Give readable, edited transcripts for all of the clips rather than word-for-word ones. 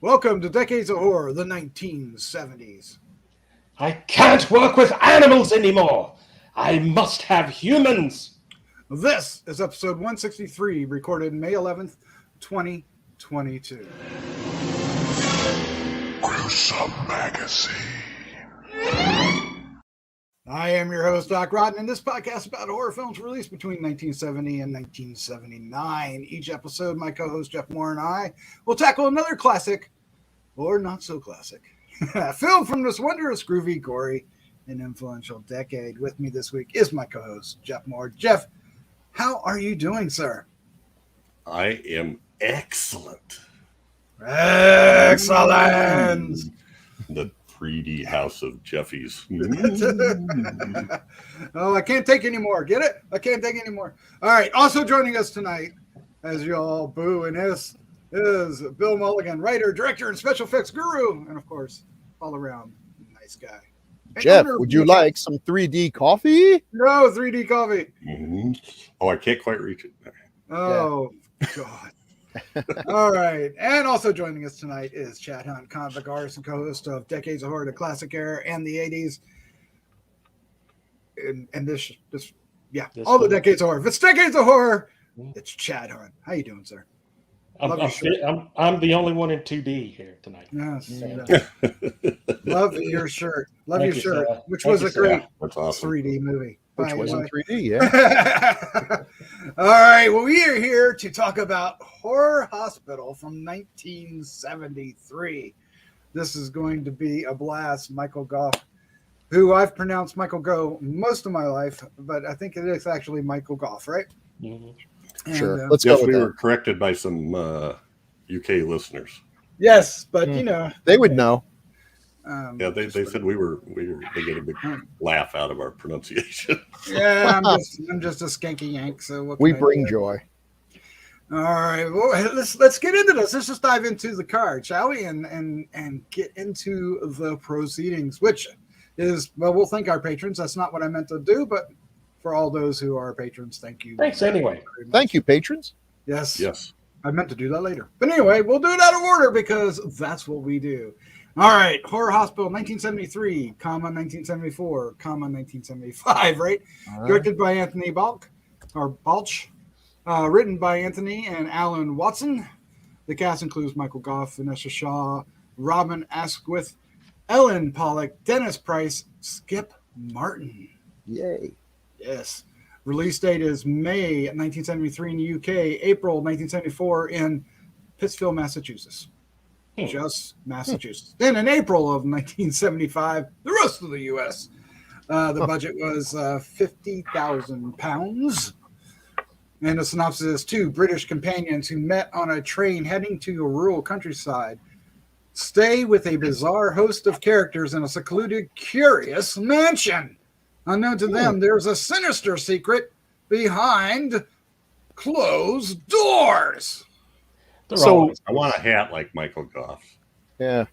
Welcome to Decades of Horror, the 1970s. I can't work with animals anymore. I must have humans. This is episode 163, recorded May 11th, 2022. Gruesome Magazine. I am your host, Doc Rodden, and this podcast is about horror films released between 1970 and 1979. Each episode, my co-host Jeff Mohr and I will tackle another classic, or not so classic, film from this wondrous, groovy, gory, and influential decade. With me this week is my co-host, Jeff Mohr. Jeff, how are you doing, sir? I am excellent. Excellent! The 3D house of Jeffies. Oh, I can't take any more. Get it? I can't take any more. All right. Also joining us tonight, as you all boo and hiss, is Bill Mulligan, writer, director, and special effects guru, and of course, all around nice guy. Jeff, would you like some 3D coffee? No, 3D coffee. Mm-hmm. Oh, I can't quite reach it. Oh, God. All right. And also joining us tonight is Chad Hunt, comic book artist and co-host of Decades of Horror, the Classic Era, and the 80s. And this all the Decades of Horror. If it's Decades of Horror, it's Chad Hunt. How you doing, sir? I'm the only one in 2D here tonight. Yes. Yeah. Love your shirt. Love Thank your you, shirt, sir. which Thank was you, a sir. great That's awesome. 3D movie. Which was in 3D, yeah. All right. Well, we are here to talk about Horror Hospital from 1973. This is going to be a blast. Michael Gough, who I've pronounced Michael Go most of my life, but I think it is actually Michael Gough, right? Mm-hmm. And, Sure. Let's go Yes, with we that. were corrected by some UK listeners. yes, but you know, They would know. Yeah, they said they get a big laugh out of our pronunciation. Yeah, I'm just a skanky yank. So what We can I bring do? joy. All right, well, let's get into this. Let's just dive into the card, shall we? And get into the proceedings, which is, well, we'll thank our patrons. That's not what I meant to do, but for all those who are patrons, thank you. Thanks anyway. very much. Thank you, patrons. Yes. Yes. I meant to do that later. But anyway, we'll do it out of order because that's what we do. All right. Horror Hospital, 1973, 1974, 1975, right? Directed by Anthony Balch. Written by Anthony and Alan Watson. The cast includes Michael Gough, Vanessa Shaw, Robin Askwith, Ellen Pollock, Dennis Price, Skip Martin. Yay. Yes. Release date is May 1973 in the UK, April 1974 in Pittsfield, Massachusetts. Just Massachusetts. Then in April of 1975, the rest of the U.S. The budget was £50,000. And the synopsis is two British companions who met on a train heading to a rural countryside stay with a bizarre host of characters in a secluded, curious mansion. Unknown to them, there's a sinister secret behind closed doors. So, I want a hat like Michael Gough. yeah.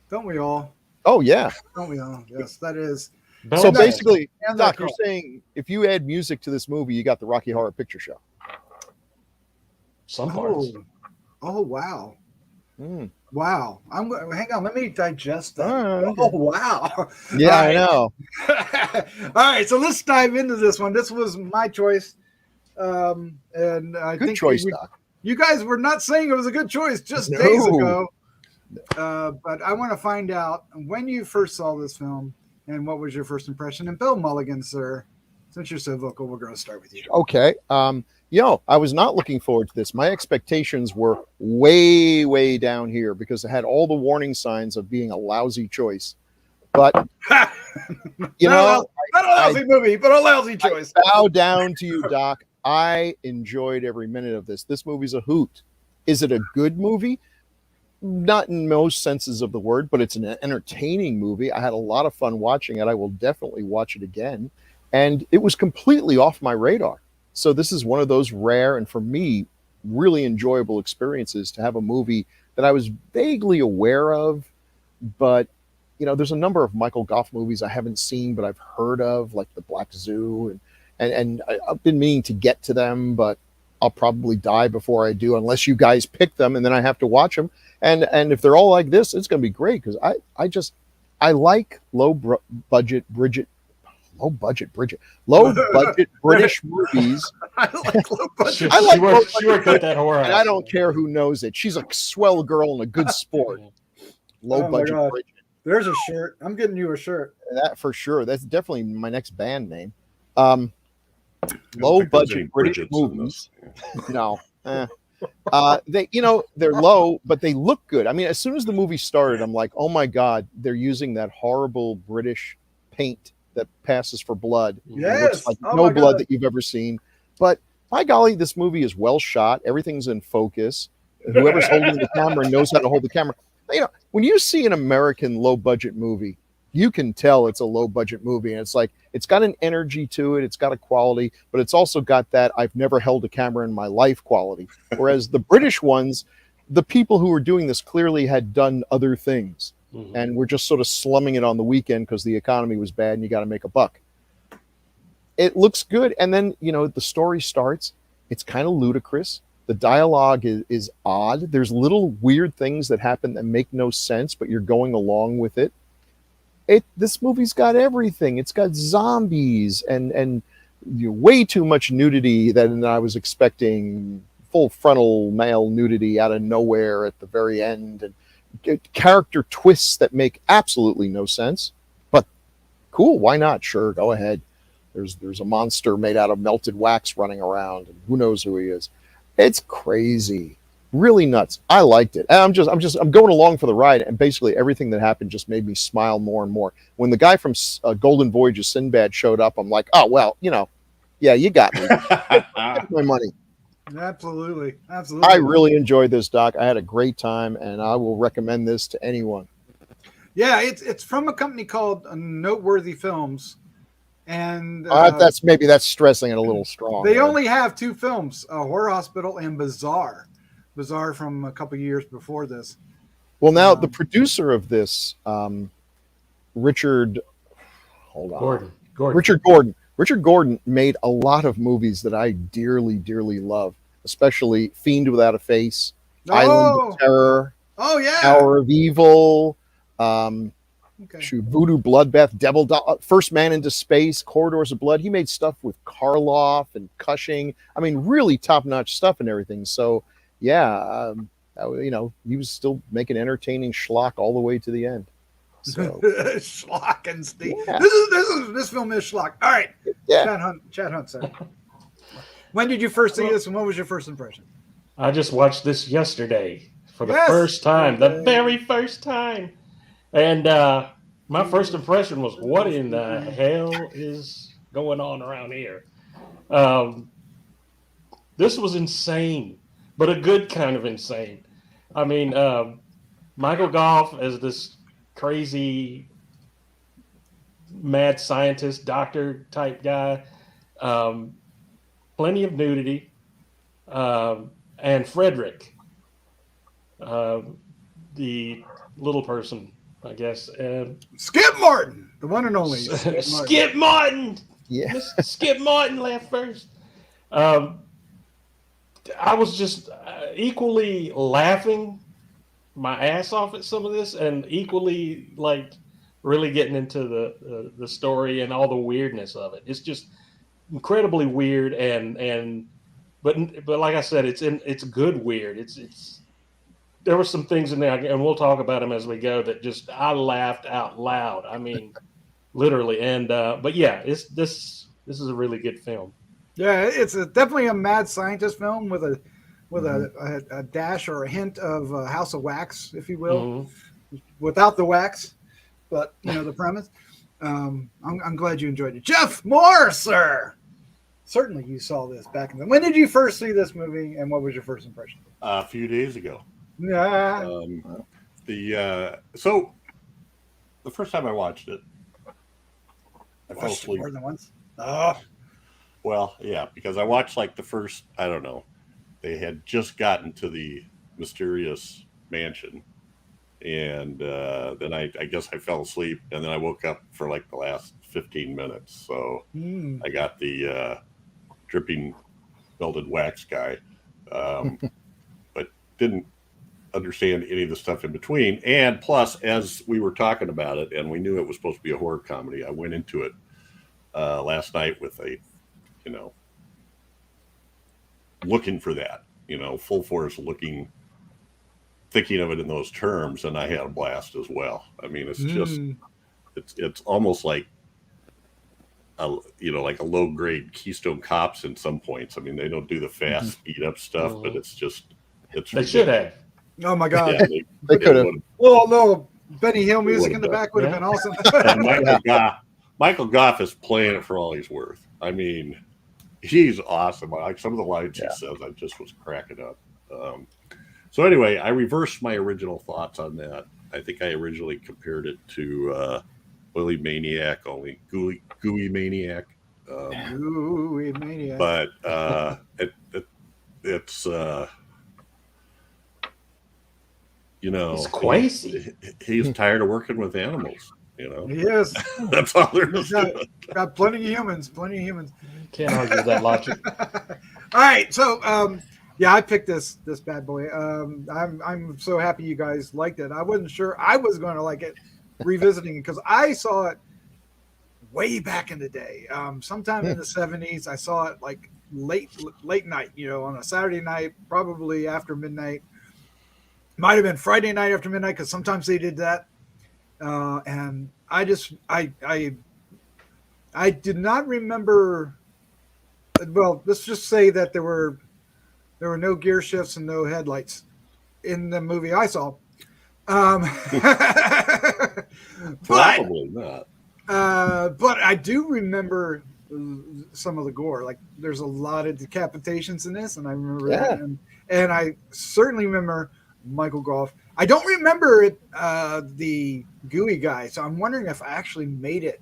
Don't we all? Oh, yeah. Don't we all? Yes, that is. So basically, And Doc, that you're saying if you add music to this movie, you got the Rocky Horror Picture Show. Some parts. Oh, wow. Mm. Wow. Hang on. Let me digest that. Okay. Oh, wow. Yeah, All I right. know. All right. So let's dive into this one. This was my choice. And I Good think choice, Doc. you guys were not saying it was a good choice just No. days ago. But I want to find out when you first saw this film and what was your first impression. And Bill Mulligan, sir, since you're so vocal, we're going to start with you. Okay. I was not looking forward to this. My expectations were way, way down here because I had all the warning signs of being a lousy choice. But, not a lousy movie, but a lousy choice. I bow down to you, Doc. I enjoyed every minute of this. This movie's a hoot. Is it a good movie? Not in most senses of the word, but it's an entertaining movie. I had a lot of fun watching it. I will definitely watch it again. And it was completely off my radar. So this is one of those rare and, for me, really enjoyable experiences to have a movie that I was vaguely aware of. But, there's a number of Michael Gough movies I haven't seen, but I've heard of, like The Black Zoo. And I've been meaning to get to them, but I'll probably die before I do, unless you guys pick them, and then I have to watch them. And if they're all like this, it's going to be great because I like low budget British movies. I like low budget. She worked at that horror house. And I don't care who knows it. She's a swell girl and a good sport. Low budget Bridget. There's a shirt. I'm getting you a shirt. That for sure. That's definitely my next band name. Low budget British movies. No. They're low, but they look good. I mean, as soon as the movie started, I'm like, oh my God, they're using that horrible British paint that passes for blood. Yes. It looks like no blood that you've ever seen. But by golly, this movie is well shot. Everything's in focus. Whoever's holding the camera knows how to hold the camera. When you see an American low budget movie, you can tell it's a low budget movie. And it's like, it's got an energy to it. It's got a quality, but it's also got that I've never held a camera in my life quality. Whereas the British ones, the people who were doing this clearly had done other things. Mm-hmm. And we're just sort of slumming it on the weekend because the economy was bad and you got to make a buck. It looks good. And then, the story starts. It's kind of ludicrous. The dialogue is odd. There's little weird things that happen that make no sense, but you're going along with it. This movie's got everything. It's got zombies and way too much nudity than I was expecting. Full frontal male nudity out of nowhere at the very end, and character twists that make absolutely no sense. But cool, why not? Sure, go ahead. There's a monster made out of melted wax running around, and who knows who he is. It's crazy. Really nuts. I liked it. And I'm going along for the ride, and basically everything that happened just made me smile more and more. When the guy from Golden Voyage of Sinbad showed up, I'm like, oh well, yeah, you got me. Get my money. Absolutely. I really enjoyed this, Doc. I had a great time, and I will recommend this to anyone. Yeah, it's from a company called Noteworthy Films, and that's stressing it a little strong. They only have 2 films: Horror Hospital and Bizarre. Bizarre from a couple years before this. Well, now the producer of this, Richard Gordon made a lot of movies that I dearly, dearly love, especially Fiend Without a Face, Island of Terror, Hour of Evil, Voodoo Bloodbath, Devil Doll, First Man into Space, Corridors of Blood. He made stuff with Karloff and Cushing. I mean, really top-notch stuff and everything. So, yeah, he was still making entertaining schlock all the way to the end. So. Schlock and Steve. Yeah. This film is schlock. All right. Yeah. Chad Hunt, sir. When did you first see this, and what was your first impression? I just watched this yesterday for the first time, the very first time. And my first impression was, what in the hell is going on around here? This was insane, but a good kind of insane. I mean, Michael Gough as this crazy mad scientist, doctor type guy, plenty of nudity, and Frederick, the little person, I guess. Skip Martin, the one and only. Skip Martin. Yeah. Skip Martin laughed first. I was just equally laughing my ass off at some of this, and equally like really getting into the story and all the weirdness of it. It's just incredibly weird, but like I said, it's good weird. It's there were some things in there, and we'll talk about them as we go, that just I laughed out loud. I mean, literally. And but yeah, this is a really good film. Yeah, it's definitely a mad scientist film with a dash or a hint of House of Wax, if you will, without the wax, but the premise. I'm glad you enjoyed it. Jeff Mohr, sir. Certainly, you saw this back in the. When did you first see this movie, and what was your first impression? A few days ago. Yeah. So the first time I watched it, I fell asleep more than once. Oh. Well, yeah, because I watched like the first, I don't know, they had just gotten to the mysterious mansion, and then I guess I fell asleep, and then I woke up for like the last 15 minutes. So I got the dripping melted wax guy, but didn't understand any of the stuff in between. And plus, as we were talking about it, and we knew it was supposed to be a horror comedy, I went into it last night with a, looking for that, full force thinking of it in those terms, and I had a blast as well. I mean, it's just, it's almost like, like a low grade Keystone Cops in some points. I mean, they don't do the fast speed up stuff, but it's they should have. Oh my God. Yeah, they could have. Well, no, Benny Hill music in the back would have been awesome. And Michael Gough is playing it for all he's worth. I mean, he's awesome. Like some of the lines he says, I just was cracking up. So anyway, I reversed my original thoughts on that. I think I originally compared it to Oily Maniac, only gooey Maniac. Gooey Maniac. But it's it's crazy. He's tired of working with animals. He is. That's all there is to it. Got plenty of humans. Can't argue that logic. All right, so I picked this bad boy. I'm so happy you guys liked it. I wasn't sure I was going to like it revisiting because I saw it way back in the day. Sometime in the 70s. I saw it like late night, on a Saturday night, probably after midnight. Might have been Friday night after midnight because sometimes they did that. And I did not remember. Well, let's just say that there were no gear shifts and no headlights in the movie I saw. Probably not. But I do remember some of the gore. Like there's a lot of decapitations in this, and I remember that. And I certainly remember Michael Gough. I don't remember the gooey guy, so I'm wondering if I actually made it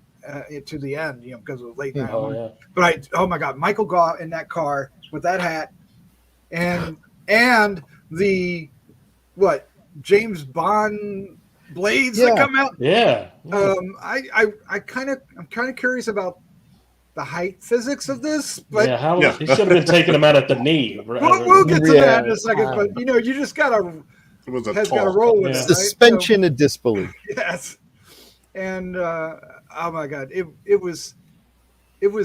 to the end, because it was late night. But oh my God, Michael Gough in that car with that hat, and the James Bond blades that come out. Yeah. I'm kind of curious about the height physics of this, but he should have been taking him out at the knee. We'll get to that in a second. But you just gotta. It was has got to roll with it. Suspension of disbelief. Yes, and oh my God, it was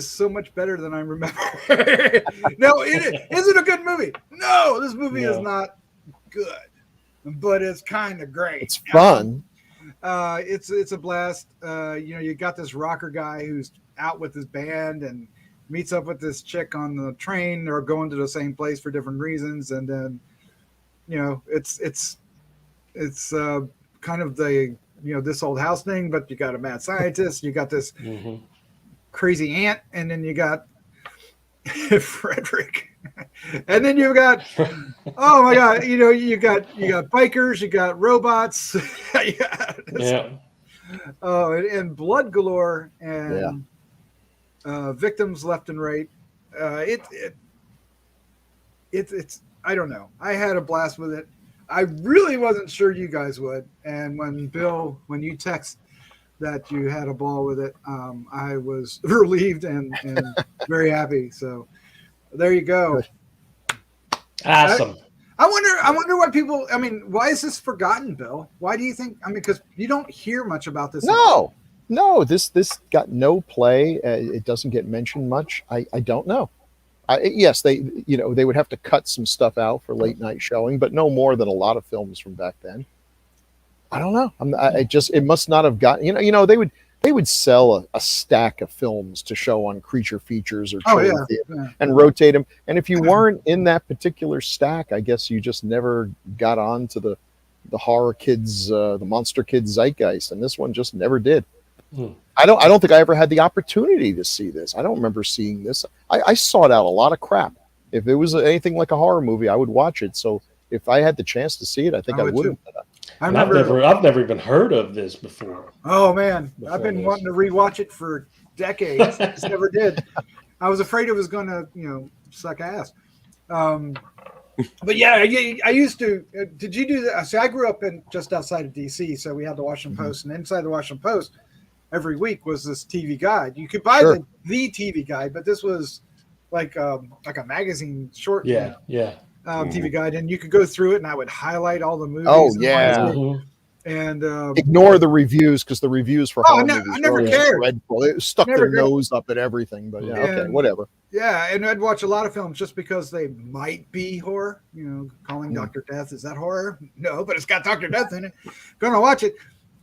so much better than I remember. No, is it a good movie? No, this movie is not good, but it's kind of great. It's fun. It's a blast. You got this rocker guy who's out with his band and meets up with this chick on the train. They're going to the same place for different reasons, and then. It's kind of the this old house thing, but you got a mad scientist, you got this crazy aunt, and then you got Frederick, and then you got oh my God, you got bikers, you got robots, and blood galore, and victims left and right. It's I don't know. I had a blast with it. I really wasn't sure you guys would. And when you text that you had a ball with it, I was relieved and very happy. So there you go. Awesome. I wonder why people. I mean, why is this forgotten, Bill? Why do you think? I mean, because you don't hear much about this. No. This got no play. It doesn't get mentioned much. I don't know. Yes, they would have to cut some stuff out for late night showing, but no more than a lot of films from back then. I don't know. It must not have gotten. They would sell a stack of films to show on Creature Features or and rotate them. And if you weren't in that particular stack, I guess you just never got on to the horror kids, the monster kids zeitgeist, and this one just never did. I don't think I ever had the opportunity to see this. I don't remember seeing this. I sought out a lot of crap. If it was anything like a horror movie, I would watch it. So if I had the chance to see it, I think I would have. I've never even heard of this before. Oh man, I've been wanting to rewatch it for decades. Just never did. I was afraid it was going to, suck ass. But yeah, I used to. Did you do that? So I grew up just outside of DC, so we had the Washington Post, and inside the Washington Post, every week was this TV guide. You could buy the TV guide, but this was like a magazine short. Yeah. TV Guide, and you could go through it, and I would highlight all the movies. Oh, and yeah. Mhm. And Ignore the reviews because the reviews for horror movies I never were cared. dreadful. It stuck Never their cared. nose up at everything. But yeah, okay, And- whatever. yeah, and I'd watch a lot of films just because they might be horror. You know, calling Dr. Death, is that horror? No, but it's got Dr. Death in it. Gonna watch it.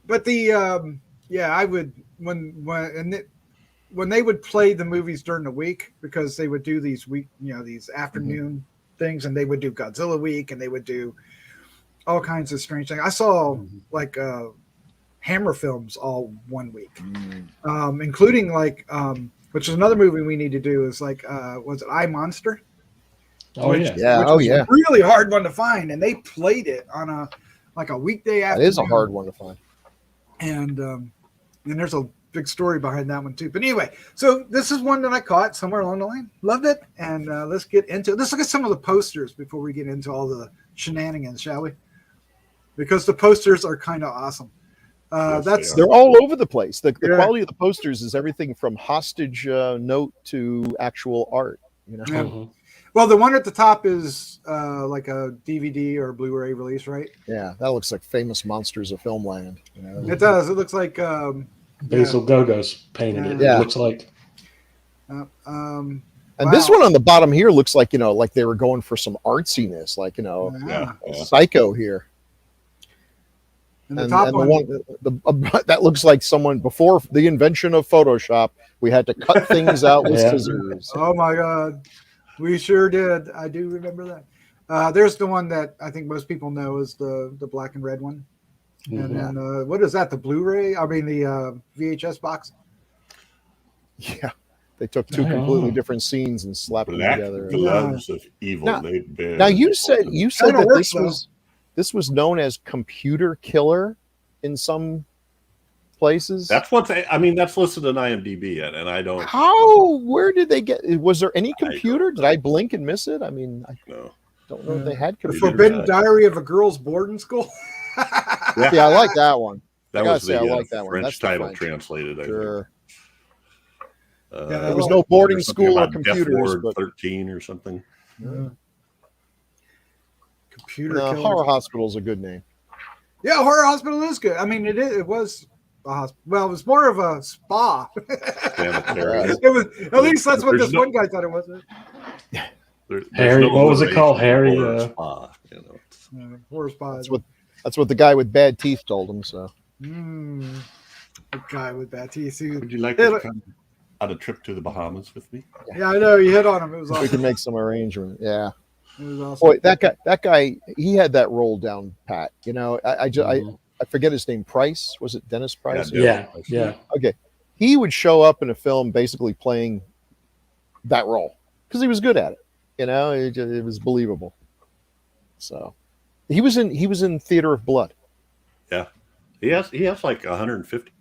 But the I would when they would play the movies during the week, because they would do these these afternoon things, and they would do Godzilla week, and they would do all kinds of strange things. I saw like Hammer films all 1 week, including like which is another movie we need to do, is like was it I Monster? Oh Which- yeah. which Yeah, was a really hard one to find, and they played it on a weekday That afternoon. is a hard one to find. And there's a big story behind that one too. But anyway, so this is one that I caught somewhere along the line. Loved it, and let's get into it. Let's look at some of the posters before we get into all the shenanigans, shall we? Because the posters are kind of awesome. Yes, They're all over the place. The Yeah. quality of the posters is everything from hostage note to actual art. You know, Yeah. Mhm. Well, the one at the top is like a DVD or Blu-ray release, right? yeah, that looks like famous monsters of filmland. You know? It does. It looks like Basil Gogos painted it. Yeah. It looks like. And this one on the bottom here looks like like they were going for some artsiness, like yeah. Psycho here. And the top one, That looks like someone before the invention of Photoshop. We had to cut things out with Yeah. scissors. oh my God, we sure did. I do remember that. There's the one that I think most people know is the black and red one. Mhm. And then what is that? The Blu-ray? I mean the VHS box. Yeah, they took two Oh. completely different scenes and slapped them Black together. gloves of evil. Now- They've been. Now you said Kinda that works, this was known as computer killer in some places. That's what that's listed on IMDb, and I don't Where did they get? Was there any computer? Did I blink and miss it? I mean, I know. don't know if they had The computers. Forbidden Diary of a Girl's Boarding School. Yeah, I like that one. That gotta was say, the I like that one. French That's the title French. translated. I think. Sure. Yeah, There was no boarding There's something school or about Death computers, Ward but 13 or something. Computer no, killers. horror hospital's a good name. Yeah, Horror Hospital is good. I mean, it was a hospital. Well, it was more of a spa. Sanitarium. It was, at least that's what There's this no- one guy thought it was. There's Harry, no what was it called? alliteration Harry, for spa, you know. Horror spa. That's what the guy with bad teeth told him. So A guy with bad teeth. Would you like Yeah, to look- come on a trip to the Bahamas with me? Yeah, I know. You hit on him. It was we awesome. can make some arrangement. Yeah. It was awesome. Boy, that guy, he had that roll down pat. You know, I forget his name. Price, was it Dennis Price? Yeah. Yeah. Okay, he would show up in a film basically playing that role because he was good at it. You know, it was believable. So he was in Theater of Blood. Yeah. He has like 150.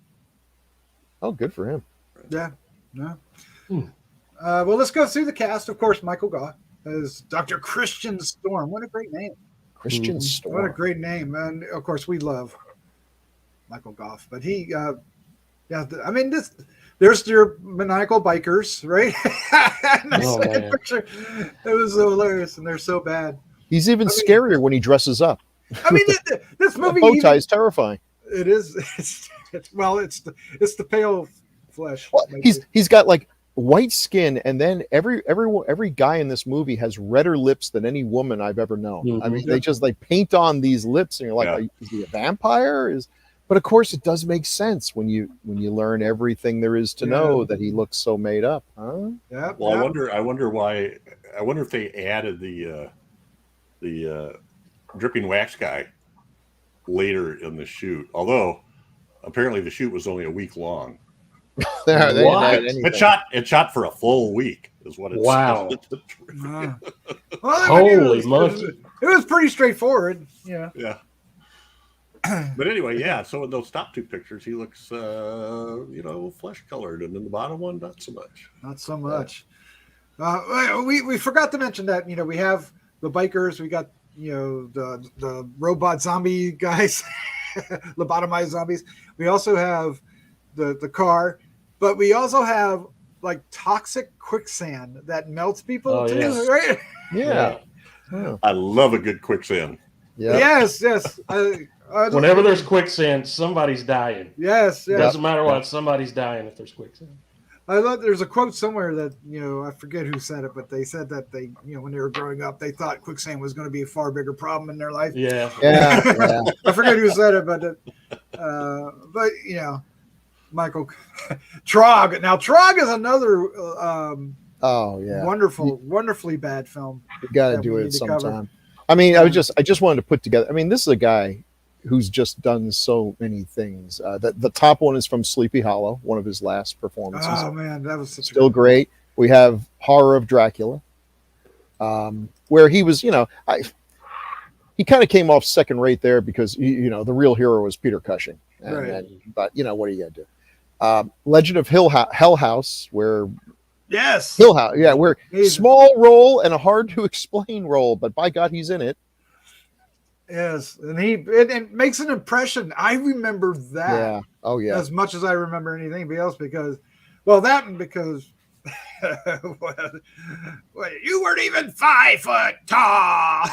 Oh, good for him. Yeah. No. Well, let's go through the cast. Of course, Michael Gough as Dr. Christian Storm. What a great name. Christian What a Storm. great name. And of course, we love Michael Gough. But he, I mean, there's your maniacal bikers, right? And the Oh, second man. picture, it was so hilarious, and they're so bad. He's even scarier when he dresses up. I mean, this The movie, bow tie is terrifying. it is. It's the pale flesh. Well, he's got like white skin, and then every guy in this movie has redder lips than any woman I've ever known. I mean, they just like paint on these lips, and you're like, is he a vampire? But of course, it does make sense when you learn everything there is to know that he looks so made up, huh? Yeah. Well, I wonder why. I wonder if they added the dripping wax guy later in the shoot. Although apparently the shoot was only a week long. They didn't What? add anything. It shot for a full week, is what it Wow. said. Well, Holy monkey. It was pretty straightforward. Yeah. Yeah. But anyway, yeah. So in those top two pictures, he looks, flesh colored, and in the bottom one, not so much. Not so much. We forgot to mention that we have the bikers, we got the robot zombie guys, lobotomized zombies. We also have the car, but we also have like toxic quicksand that melts people too, yes. right? Yeah. Huh. I love a good quicksand. Yeah. Yes. Whenever there's quicksand, somebody's dying. Yes. It doesn't matter what, somebody's dying if there's quicksand. I love. There's a quote somewhere that I forget who said it, but they said that they, when they were growing up, they thought quicksand was going to be a far bigger problem in their life. Yeah. I forget who said it, but Michael Trog. Now Trog is another wonderfully bad film. You got to do it sometime. I mean, I just wanted to put together. I mean, this is a guy who's just done so many things. The top one is from Sleepy Hollow, one of his last performances. Oh man, that was still great. We have Horror of Dracula, where he was, he kind of came off second rate there because the real hero was Peter Cushing. But what are you gonna do? Legend of Hell House, where Hill House, where small role and a hard to explain role, but by God, he's in it. Yes, and it makes an impression. I remember that. Yeah. Oh yeah. As much as I remember anything else, because you weren't even 5 foot tall.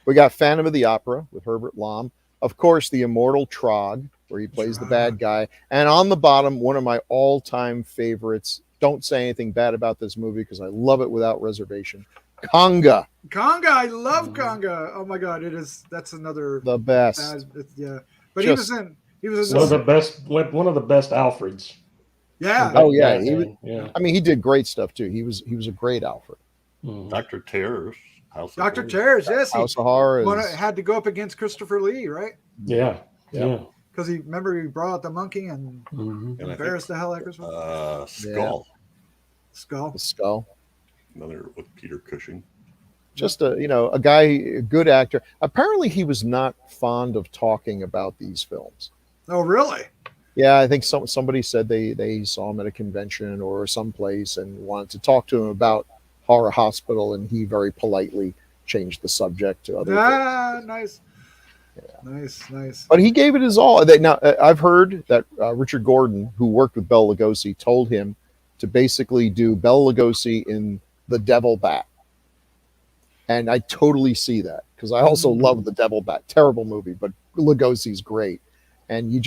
We got Phantom of the Opera with Herbert Lom. Of course, the immortal Trog, where he plays the bad guy. And on the bottom, one of my all-time favorites. Don't say anything bad about this movie because I love it without reservation. Conga, I love Conga. Oh my God, that's another the best. But he was in one of the best Alfreds. Yeah. Oh yeah, I mean, he did great stuff too. He was a great Alfred. Dr. Terror's Dr. Terror's, yes. House of Horror had to go up against Christopher Lee, right? Yeah. Because he brought out the monkey and embarrassed the hell out of Christopher. Skull. Another with Peter Cushing. Just a guy, a good actor. Apparently, he was not fond of talking about these films. Oh, really? Yeah, I think somebody said they saw him at a convention or someplace and wanted to talk to him about Horror Hospital, and he very politely changed the subject to other things. Nice. Yeah. Nice. But he gave it his all. Now, I've heard that Richard Gordon, who worked with Bela Lugosi, told him to basically do Bela Lugosi in The Devil Bat. And I totally see that because I also love The Devil Bat. Terrible movie, but Lugosi's great. And you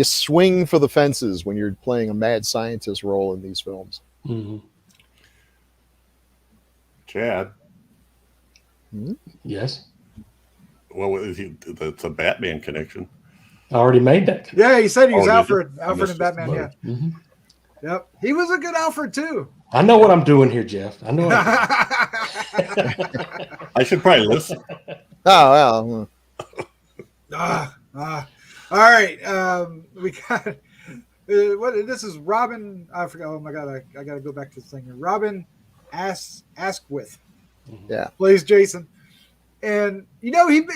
swing for the fences when you're playing a mad scientist role in these films. Mm-hmm. Chad. Yes. Well, that's a Batman connection. I already made that. Yeah, he said he was Alfred and Batman. Yeah. Mm-hmm. Yep. He was a good Alfred too. I know what I'm doing here, Jeff. I know. I should probably listen. Oh well. All right. We got this is Robin. I forgot. Oh my God. I got to go back to the thing here. Robin Askwith. Yeah. Plays Jason. And he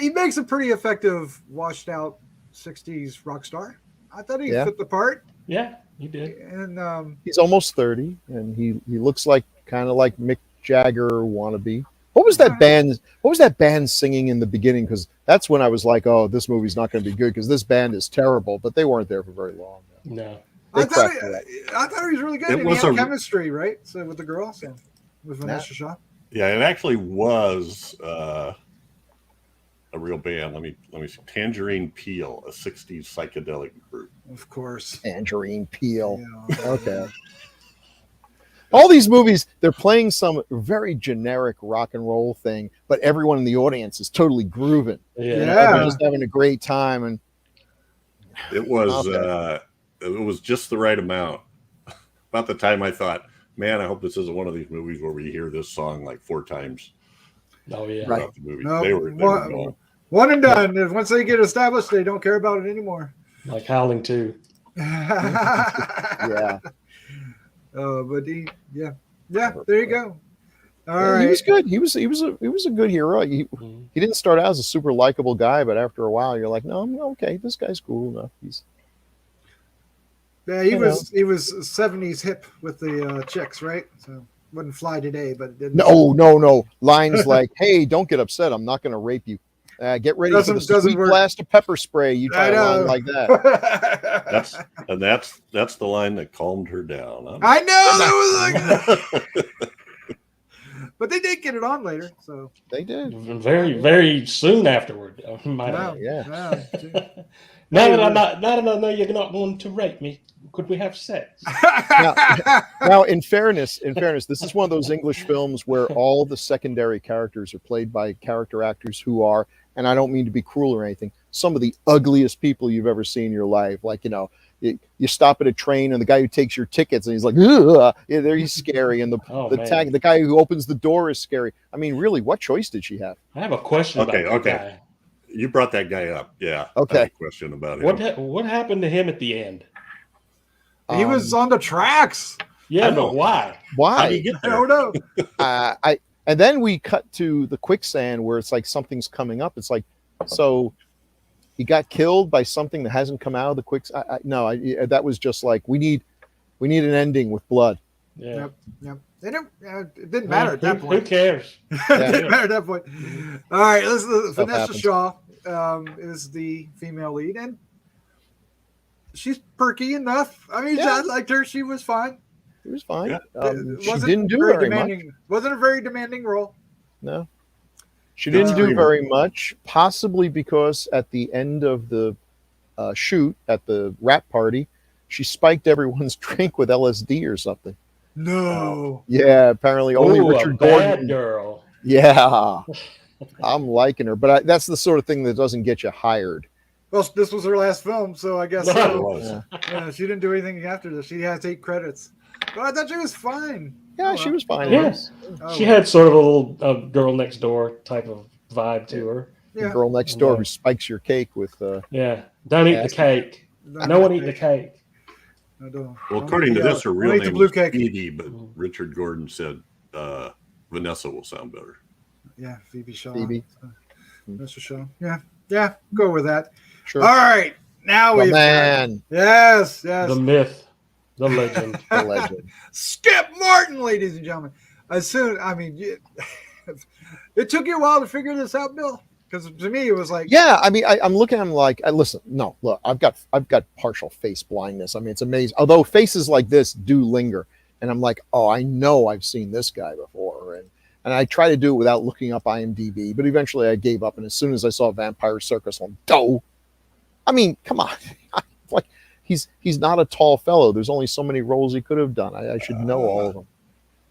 makes a pretty effective washed out 60s rock star. I thought he fit the part. Yeah, he did. And he's almost 30 and he looks kind of like Mick Jagger wannabe. What was that band? What was that band singing in the beginning? Because that's when I was like, "Oh, this movie's not going to be good because this band is terrible." But they weren't there for very long. No, I thought he was really good. He had chemistry, right? So with the girl, with Vanessa Shaw. Yeah, it actually was a real band. Let me see. Tangerine Peel, a '60s psychedelic group. Of course, Tangerine Peel. Yeah. Okay. All these movies, they're playing some very generic rock and roll thing, but everyone in the audience is totally grooving. Yeah. They're just having a great time, and it was just the right amount. About the time I thought, man, I hope this isn't one of these movies where we hear this song like 4 times. Oh yeah, right. The movie. No, they were gone. One and done. Once they get established, they don't care about it anymore. Like Howling 2. Yeah. But there you go. All right. He was good. He was a good hero. He didn't start out as a super likable guy, but after a while, you're like, no, I'm okay. This guy's cool enough. He was 70s hip with the chicks, right? So wouldn't fly today, but it didn't. No. Lines like, "Hey, don't get upset. I'm not going to rape you. Get ready for the sweet blast of pepper spray." You try a line like that. That's the line that calmed her down. I know that was like. but they did get it on later. So They did. Very, very soon afterward. Might yeah, add. Yeah. Now that I know you're not going to rape me, could we have sex? Now, in fairness, this is one of those English films where all the secondary characters are played by character actors who are, and I don't mean to be cruel or anything, some of the ugliest people you've ever seen in your life. Like, you stop at a train and the guy who takes your tickets and he's like, ugh, yeah, he's scary, and the guy who opens the door is scary. I mean, really, what choice did she have? I have a question about that guy. You brought that guy up. Yeah. Okay. I have a question about him. What happened to him at the end? he was on the tracks. Yeah, but why? How do you Why? get I there? don't know. And then we cut to the quicksand where it's like something's coming up. It's like, so he got killed by something that hasn't come out of the quicksand. That was just like, we need an ending with blood. Yeah. Yep. It didn't matter at that Who point. cares? It didn't matter at that point. All right, Vanessa happens. Shaw is the female lead, and she's perky enough. I mean, I liked her. She was fine. It was fine. Yeah. She didn't do very much. Wasn't a very demanding role. No. She didn't do very much, possibly because at the end of the shoot at the rap party, she spiked everyone's drink with LSD or something. No. Yeah, apparently only Richard a bad Gordon. girl. Yeah, I'm liking her, but that's the sort of thing that doesn't get you hired. Well, this was her last film, so I guess It so. was. Yeah, she didn't do anything after this. She has 8 credits. But I thought she was fine. Yeah, she was fine. Yes. Oh, She had sort of a little girl next door type of vibe to her. The yeah. girl next door Yeah. who spikes your cake with. Yeah. Don't eat the Yes. cake. No one eat the cake. No, don't. Well, according to this, her real Don't eat the name blue was cake. Phoebe, but Richard Gordon said Vanessa will sound better. Yeah, Phoebe Shaw. Phoebe. Mr. Shaw. Yeah, go with that. Sure. All right. Now The we've man, Yes. The myth, the legend. the legend. Skip Martin, ladies and gentlemen. It took you a while to figure this out, Bill? Because to me, it was like, Yeah, I mean, I'm looking at him like, listen, no, look, I've got partial face blindness. I mean, it's amazing. Although faces like this do linger, and I'm like, oh, I know I've seen this guy before, and I try to do it without looking up IMDb, but eventually I gave up, and as soon as I saw Vampire Circus, I'm go. I mean, come on, like he's not a tall fellow. There's only so many roles he could have done. I should know all of them.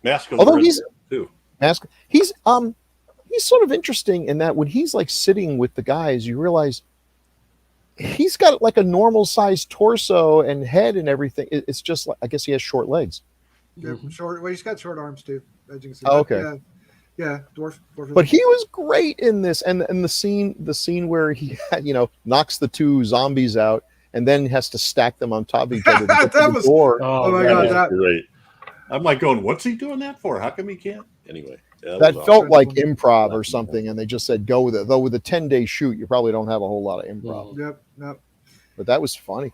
Mask of Although the he's Red too. He's sort of interesting in that when he's like sitting with the guys, you realize he's got like a normal sized torso and head and everything. It's just like, I guess he has short legs. short. Well, he's got short arms too, as you can see. Oh, But okay. Yeah, dwarf. But he was great in this, and the scene where he knocks the 2 zombies out and then has to stack them on top of each other to get to That the was- door. Oh my man. God, That that- is great. I'm like going, what's he doing that for? How come he can't? Anyway. Yeah, That was felt awesome. like improv or something, and they just said go with it. Though with a 10-day shoot, you probably don't have a whole lot of improv. Yep. But that was funny,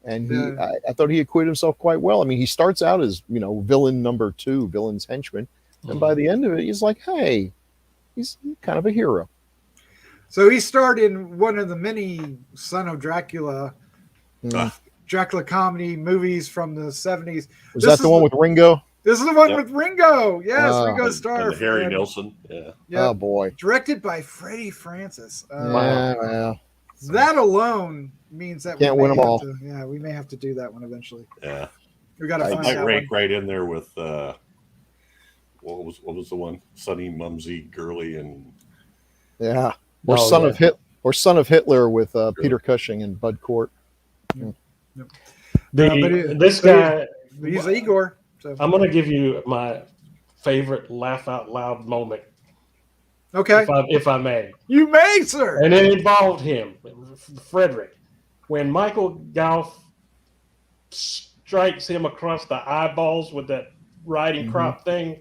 and Yeah. I thought he acquitted himself quite well. I mean, he starts out as villain number 2, villain's henchman, and by the end of it, he's like, hey, he's kind of a hero. So he starred in one of the many Son of Dracula, Dracula comedy movies from the 70s. Was that the one with Ringo? This is the one Yep. with Ringo. Yes, Ringo And Starr. Harry and- Nilsson. Yeah. Yeah, Oh boy, directed by Freddie Francis. well, That alone means that Can't we win may 'em have all. to- we may have to do that one eventually. Yeah. We got to I find might that rank one. right in there with what was the one? Sunny, Mumsy, Girly, and yeah, or Oh, Son yeah. of Hitler with Peter Cushing and Bud Cort. This guy, But he's Igor. So I'm going to give you my favorite laugh out loud moment, okay, if I may. you may, sir. And it involved him, Frederick. When Michael Gough strikes him across the eyeballs with that riding crop thing,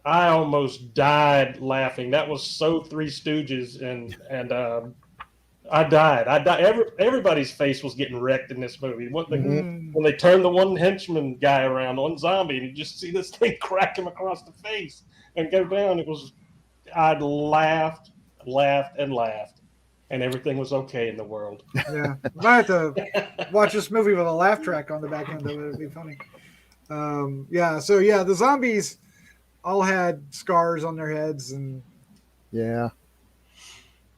I almost died laughing. That was so Three Stooges, and I died. Everybody's face was getting wrecked in this movie. When they turned the one henchman guy around, one zombie, and you just see this thing crack him across the face and go down. I laughed, and everything was okay in the world. Yeah, might have to watch this movie with a laugh track on the back end of it. It'd be funny. The zombies all had scars on their heads and Yeah.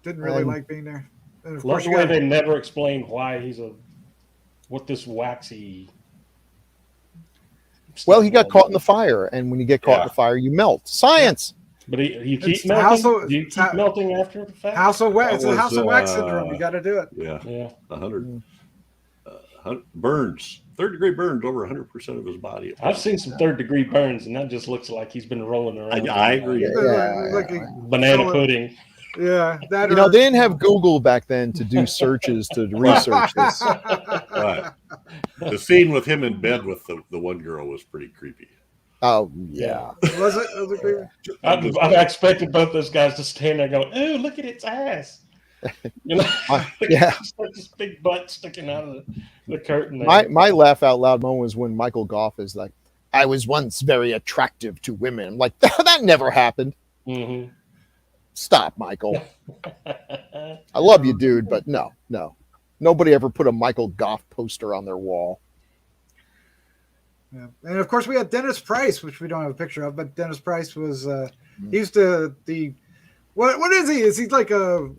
didn't really like being there. And of Love course, the you way got, they never explain why he's what this waxy. Well, he got caught in the fire, and when you get caught in Yeah. the fire, you melt. Science. But you It's keep the House melting. of- Do you it's keep ha- melting after the fact? House of Wax. It's That a House of was, Wax syndrome. You got to do it. Yeah, Yeah. 100. Burns, third-degree burns over 100% of his body. I've seen some third-degree burns, and that just looks like he's been rolling around. I agree. Banana pudding. Yeah, that You know, they didn't have Google back then to do searches to research this. But the scene with him in bed with the one girl was pretty creepy. Oh, yeah. Was it creepy? I've expected both those guys to stand there going, "Ooh, look at its ass." You know, Yeah. It's like this big butt sticking out of the curtain. There. My laugh out loud moment was when Michael Gough is like, I was once very attractive to women. I'm like, that never happened. Mm-hmm. Stop, Michael. I love you, dude, but no. Nobody ever put a Michael Gough poster on their wall. Yeah. And of course, we had Dennis Price, which we don't have a picture of, but Dennis Price was he's the what is he? Is he like a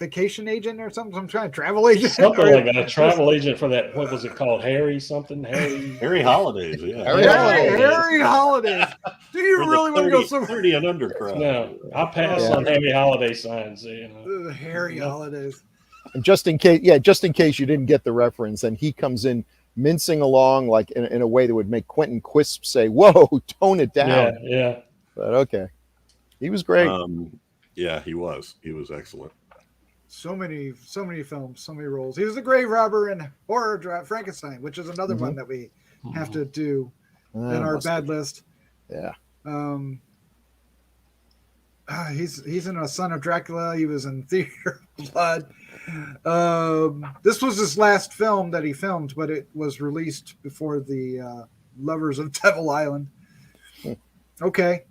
vacation agent or something? Some kind of travel agent? Something like that. A travel agent for that. What was it called? Harry something? Harry Holidays, yeah. Harry Holidays. Do you really want to go somewhere? 30 and under crowd. No, I pass on Harry Holiday signs. You know. Harry Holidays. And just in case you didn't get the reference, and he comes in mincing along like in a way that would make Quentin Quisp say, "Whoa, tone it down." Yeah. But okay, he was great. Yeah, he was. He was excellent. So many films, so many roles. He was the grave robber in Horror Frankenstein, which is another one that we have to do in our bad list. Yeah. He's in A Son of Dracula. He was in Theater of Blood. This was his last film that he filmed, but it was released before the Lovers of Devil Island. Okay.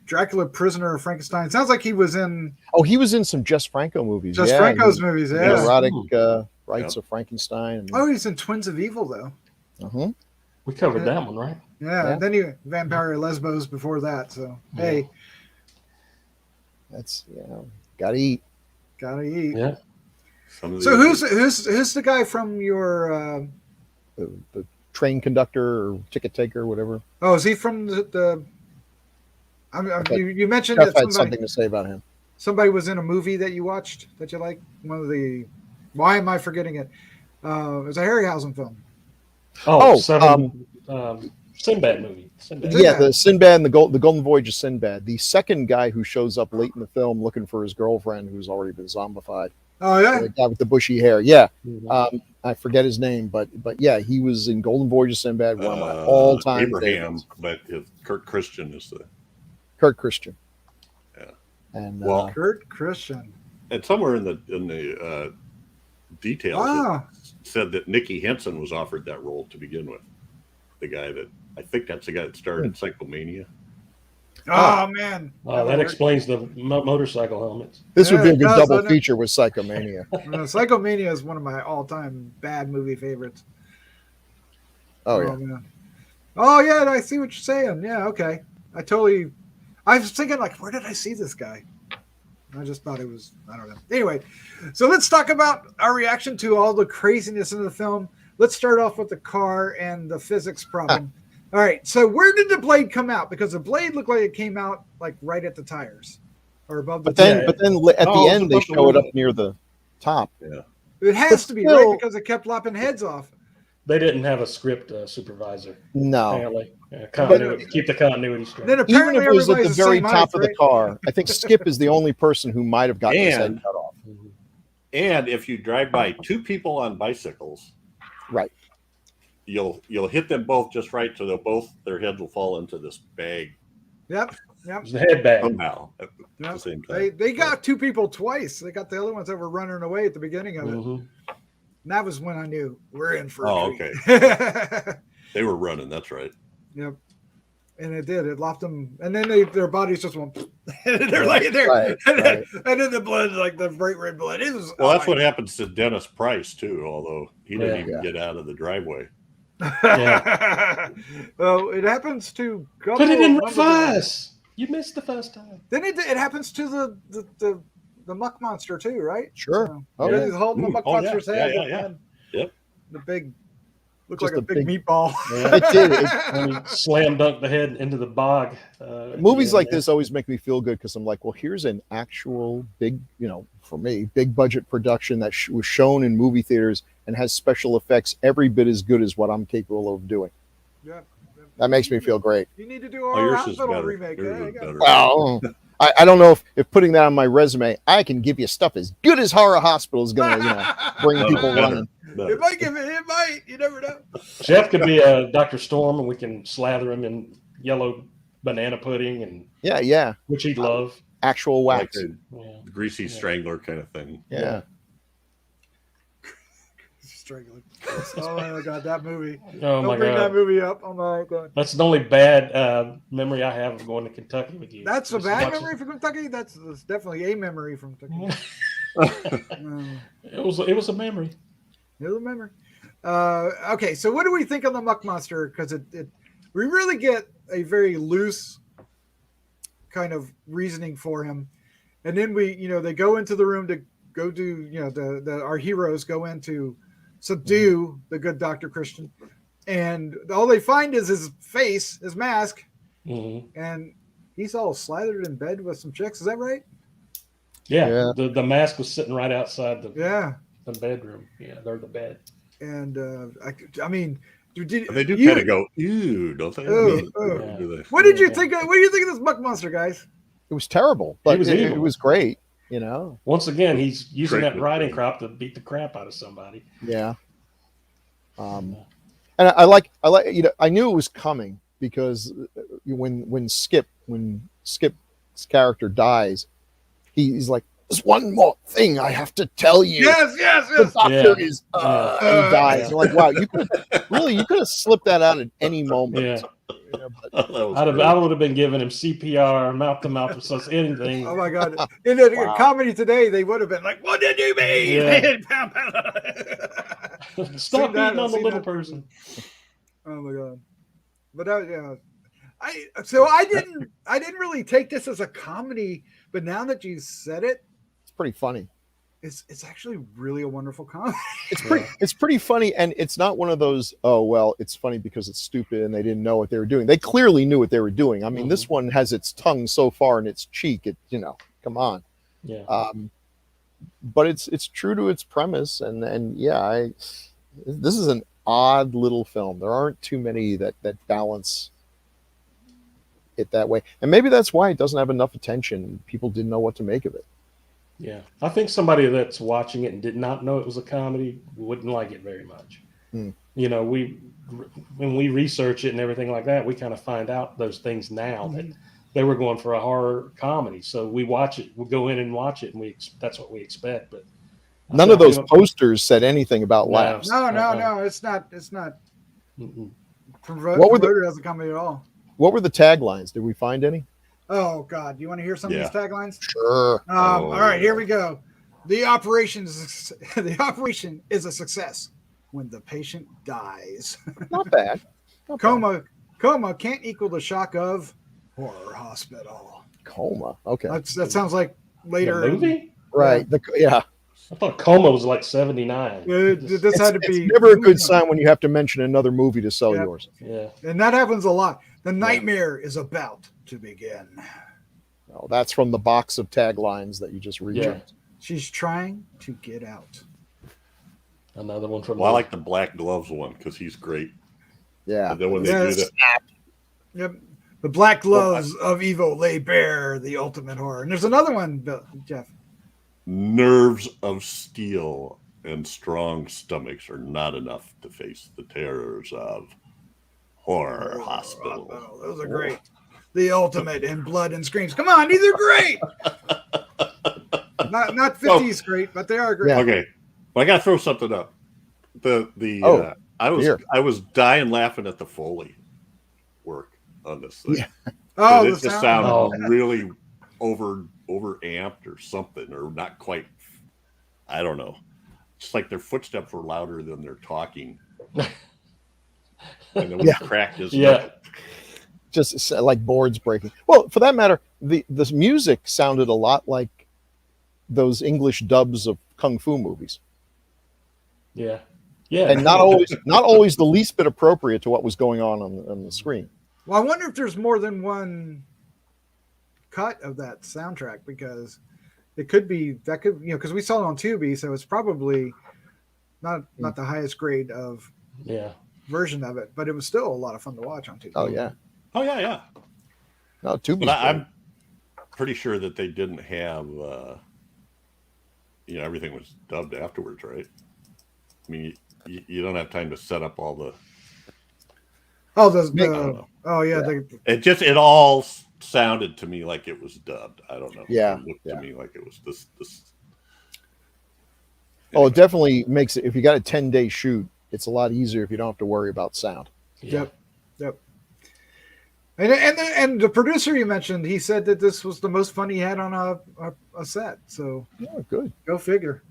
Dracula, Prisoner of Frankenstein. Sounds like he was in. Oh, he was in some Jess Franco movies. Franco's movies. Yeah. The erotic rights of Frankenstein. Oh, he's in Twins of Evil though. Uh-huh. We covered that one, right? Yeah. And then he Vampire Lesbos before that. So hey, that's gotta eat. Gotta eat. Yeah. So who's the guy from your the train conductor or ticket taker or whatever? Oh, is he from the you mentioned Jeff that had something to say about him. Somebody was in a movie that you watched that you like. One of the why am I forgetting it? It was a Harryhausen film. Sinbad movie. Sinbad. Yeah, the Sinbad and the Golden Voyage of Sinbad. The second guy who shows up late in the film looking for his girlfriend who's already been zombified. Oh yeah, the guy with the bushy hair. Yeah, I forget his name, but yeah, he was in Golden Voyage of Sinbad, one of my all-time Abraham, favorites. but Kurt Christian is the Kurt Christian. Yeah, and Kurt Christian. And somewhere in the details it said that Nicky Henson was offered that role to begin with. The guy I think that's the guy that starred in Psychomania. Oh man! That explains the motorcycle helmets. This would be a good double feature with Psychomania. Psychomania is one of my all-time bad movie favorites. Oh yeah. Man. Oh yeah, I see what you're saying. Yeah, okay. I was thinking like, where did I see this guy? I just thought it was, I don't know. Anyway, so let's talk about our reaction to all the craziness in the film. Let's start off with the car and the physics problem. All right, so where did the blade come out? Because the blade looked like it came out like right at the tires or above the tires. But then at the end they show it up near the top. Yeah, it has to be right because it kept lopping heads off. They didn't have a script supervisor. No. Apparently. Keep the continuity straight. Then Even if it was at the very top of right? the car, I think Skip is the only person who might have gotten his head cut off. And if you drive by two people on bicycles, right, you'll hit them both just right, so their heads will fall into this bag. Yep. It's the head bag. Somehow at the same time. They got two people twice. They got the other ones that were running away at the beginning of it. And that was when I knew we're in for a treat. Okay. They were running. That's right. Yep. And it did. It lopped them. And then their bodies just went. And they're laying there. Right. And then the blood, like the bright red blood. It was. Well, that's what happens to Dennis Price, too, although he didn't even get out of the driveway. Yeah. Well, it happens to Put it in couple of reverse. You missed the first time. Then it happens to the muck monster too, right? Sure. Oh, yeah. yeah. He's holding the muck monster's head. Yeah. Yep. The big, looked Just like a big meatball. Yeah. It did. And he slam dunked the head into the bog. Movies like this always make me feel good because I'm like, well, here's an actual big, for me, big budget production that was shown in movie theaters and has special effects every bit as good as what I'm capable of doing. Yeah. That makes me feel great. You need to do our Yours is hospital better. remake. Yours Yeah, is you got better. it. Well, I don't know if putting that on my resume, I can give you stuff as good as Horror Hospital is going to, bring people running. It might give it. It might. You never know. Jeff could be a Dr. Storm, and we can slather him in yellow banana pudding, and Yeah. which he'd love. Actual Like wax. a greasy strangler kind of thing. Yeah. Strangling. Oh my god, that movie! Oh my Don't bring that god, movie up. Oh my god. that's the only bad memory I have of going to Kentucky with you. That's a Just bad watching- memory from Kentucky. That's definitely a memory from Kentucky. It was a memory. Here's a memory. Okay, so what do we think on the muck monster? Because we really get a very loose kind of reasoning for him, and then they go into the room to go do our heroes go in to subdue the good Dr. Christian, and all they find is his face, his mask, and he's all slathered in bed with some chicks. Is that right? Yeah. The mask was sitting right outside the bedroom. Yeah, they're the bed. And I mean, They do kind of go, ew, don't they? What did you think? What do you think of this muck monster, guys? It was terrible, but was it evil. was great, Once again, he's using Great that riding crop to beat the crap out of somebody. Yeah. And I like I knew it was coming because when Skip's character dies, he's like, there's one more thing I have to tell you. Yes. The doctor is he dies. Yeah. I'm like, wow, you could have slipped that out at any moment. Yeah. But I would have been giving him CPR, mouth to mouth, so anything. Oh my god! In a comedy today, they would have been like, "What did you mean?" Stop that, beating on I've the seen little that. person. Oh my god! But I didn't really take this as a comedy, but now that you said it, it's pretty funny. it's actually really a wonderful comedy. It's pretty funny, and it's not one of those, oh well, it's funny because it's stupid and they didn't know what they were doing. They clearly knew what they were doing. I mean, this one has its tongue so far in its cheek, come on. Yeah. But it's true to its premise, and this is an odd little film. There aren't too many that balance it that way, and maybe that's why it doesn't have enough attention. People didn't know what to make of it. Yeah, I think somebody that's watching it and did not know it was a comedy wouldn't like it very much. When we research it and everything like that, we kind of find out those things now that they were going for a horror comedy. So we watch it, we go in and watch it, and that's what we expect. But none of those posters said anything about laughs. No, it's not. It's not. What were Promoted as a comedy at all. What were the taglines? Did we find any? Oh God! You want to hear some of these taglines? Sure. All right, here we go. The operation is a success when the patient dies. Not bad. Coma can't equal the shock of horror hospital. Coma. Okay. That sounds like later. The movie? Right. Yeah. I thought Coma was like 79. This had to be. It's never a good sign when you have to mention another movie to sell yours. Yeah. And that happens a lot. The nightmare is about to begin. Oh, that's from the box of taglines that you just read. Yeah. She's trying to get out. Another one from. Well, I like the Black Gloves one because he's great. Yeah. And then when they do that, Yep. The black gloves of evil lay bare the ultimate horror. And there's another one, Jeff. nerves of steel and strong stomachs are not enough to face the terrors of horror hospital. Oh, those are great. The ultimate in blood and screams. Come on, these are great. Not 50s great, but they are great. Yeah. Okay, well, I got to throw something up. I was dying laughing at the Foley work on this thing. Yeah. Oh, it the just sound. sounded really over amped or something, or not quite. I don't know. It's like their footsteps were louder than they're talking. and then we cracked his knuckle. Just like boards breaking. Well, for that matter, the music sounded a lot like those English dubs of kung fu movies. Yeah, and not always the least bit appropriate to what was going on the screen. Well, I wonder if there's more than one cut of that soundtrack, because it could be that could, you know, because we saw it on Tubi, so it's probably not the highest grade of version of it, but it was still a lot of fun to watch on Tubi. Oh yeah. No, Tubi. But I'm pretty sure that they didn't have, everything was dubbed afterwards, right? I mean, you don't have time to set up all the. It all sounded to me like it was dubbed. I don't know. Yeah, it looked to me like it was this. Oh, it definitely makes it. If you got a 10-day shoot, it's a lot easier if you don't have to worry about sound. Yep. And the producer you mentioned, he said that this was the most fun he had on a set. So good. Go figure.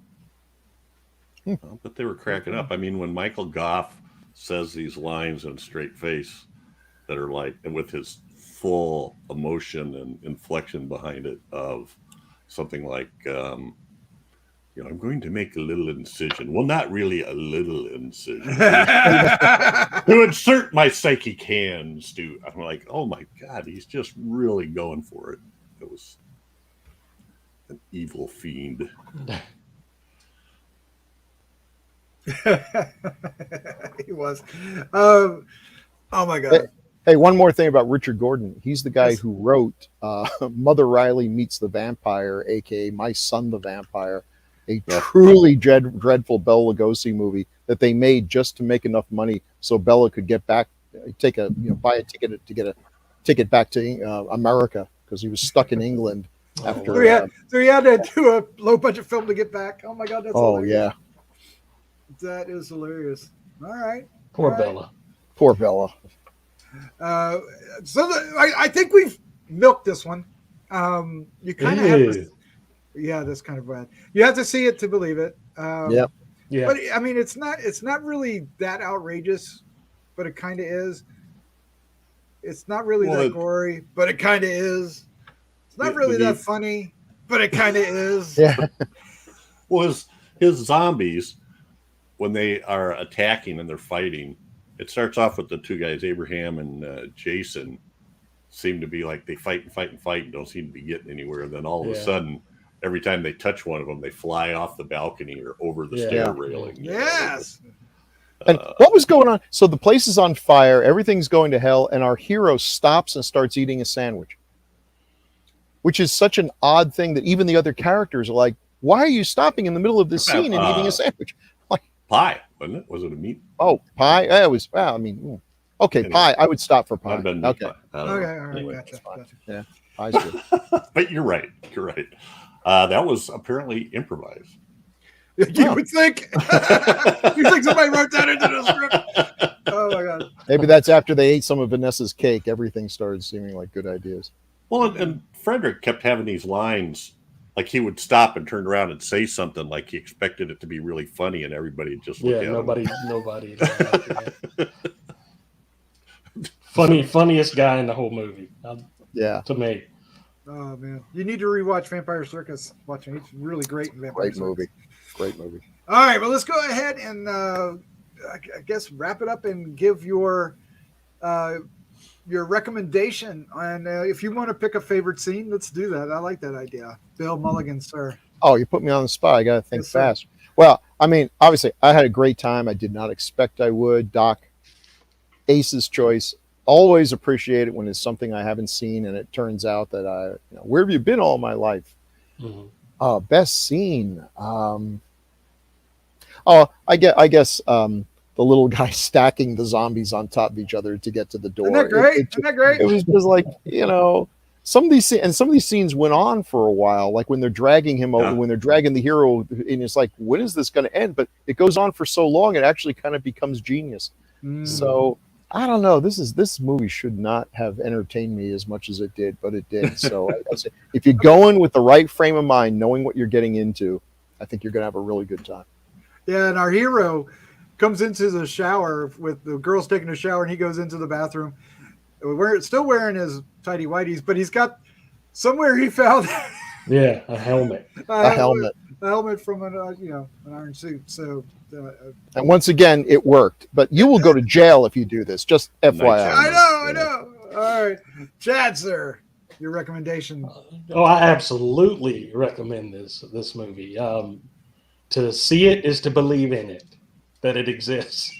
But they were cracking up. I mean, when Michael Gough says these lines in a straight face that are like, and with his full emotion and inflection behind it, of something like, I'm going to make a little incision. Well, not really a little incision. To insert my psychic hands to. I'm like, oh my God, he's just really going for it. It was an evil fiend. He was. Oh my God. Hey, one more thing about Richard Gordon. He's the guy who wrote Mother Riley Meets the Vampire, aka My Son the Vampire, a truly dreadful Bela Lugosi movie that they made just to make enough money so Bela could get back, buy a ticket to get a ticket back to America, because he was stuck in England after. So he had to do a low budget film to get back. Oh my God, that's hilarious. Yeah. That is hilarious. All right. Poor Bela. Poor Bela. I think we've milked this one. You kind of have to, that's kind of bad. You have to see it to believe it. Yeah. But I mean, it's not really that outrageous, but it kind of is. It's not really that gory, but it kind of is. It's not really that funny, but it kind of is. Yeah. Well, his zombies, when they are attacking and they're fighting, it starts off with the two guys, Abraham and Jason, seem to be like they fight and don't seem to be getting anywhere. And then all of a sudden, every time they touch one of them, they fly off the balcony or over the stair railing. Yes. And what was going on? So the place is on fire, everything's going to hell, and our hero stops and starts eating a sandwich, which is such an odd thing that even the other characters are like, why are you stopping in the middle of this scene and eating a sandwich? Like, pie, wasn't it? Was it a meat? Oh, pie. It was. Well, I mean, okay, anyway, pie. I would stop for pie. Okay. Okay. All right. Anyway, Gotcha. Yeah, pie's good. But you're right. That was apparently improvised. You would think. You think somebody wrote that into the script? Oh my God. Maybe that's after they ate some of Vanessa's cake. Everything started seeming like good ideas. Well, and Frederick kept having these lines. Like he would stop and turn around and say something like he expected it to be really funny, and everybody would just look at him. Nobody. Funniest guy in the whole movie. To me. Oh man, you need to rewatch Vampire Circus. Watch it; it's really great in Vampire Circus. Great movie. All right, well, let's go ahead and I guess wrap it up and give your recommendation. And if you want to pick a favorite scene, let's do that. I like that idea. Bill Mulligan, sir. Oh, you put me on the spot. I got to think fast. Sir. Well, I mean, obviously, I had a great time. I did not expect I would. Doc, Ace's choice. Always appreciate it when it's something I haven't seen, and it turns out that where have you been all my life? Mm-hmm. Best scene. I guess the little guy stacking the zombies on top of each other to get to the door. Isn't that great? Isn't that great? It was just like, some of these scenes went on for a while, like when they're dragging him over, when they're dragging the hero, and it's like, when is this going to end? But it goes on for so long, it actually kind of becomes genius. So I don't know. This movie should not have entertained me as much as it did, but it did. So if you're going with the right frame of mind, knowing what you're getting into, I think you're going to have a really good time. Yeah, and our hero, comes into the shower with the girls taking a shower, and he goes into the bathroom, still wearing his tidy whities, but he's got somewhere he found Yeah, a helmet. A helmet. a helmet from an iron suit. So, And once again, it worked. But you will go to jail if you do this. Just FYI. I know. All right, Chad, sir, your recommendation. Oh, I absolutely recommend this movie. To see it is to believe in it, that it exists.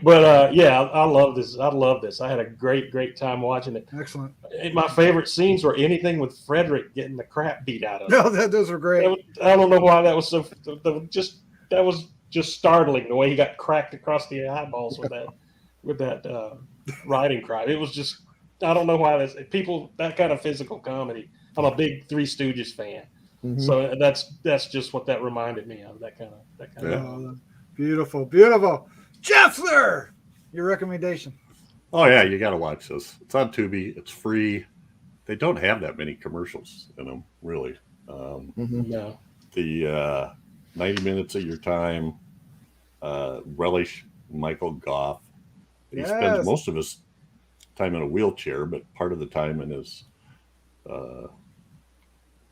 But yeah, I love this. I had a great time watching it. Excellent. My favorite scenes were anything with Frederick getting the crap beat out of him. No, those were great. I don't know why that was so. That was just startling the way he got cracked across the eyeballs with that riding cry. It was just, I don't know why that kind of physical comedy. I'm a big Three Stooges fan. Mm-hmm. So that's just what that reminded me of. That kind of. Beautiful. Jeff, sir, your recommendation. Oh yeah, you got to watch this. It's on Tubi. It's free. They don't have that many commercials in them, really. No. The 90 minutes of your time. Relish Michael Gough. He spends most of his time in a wheelchair, but part of the time in his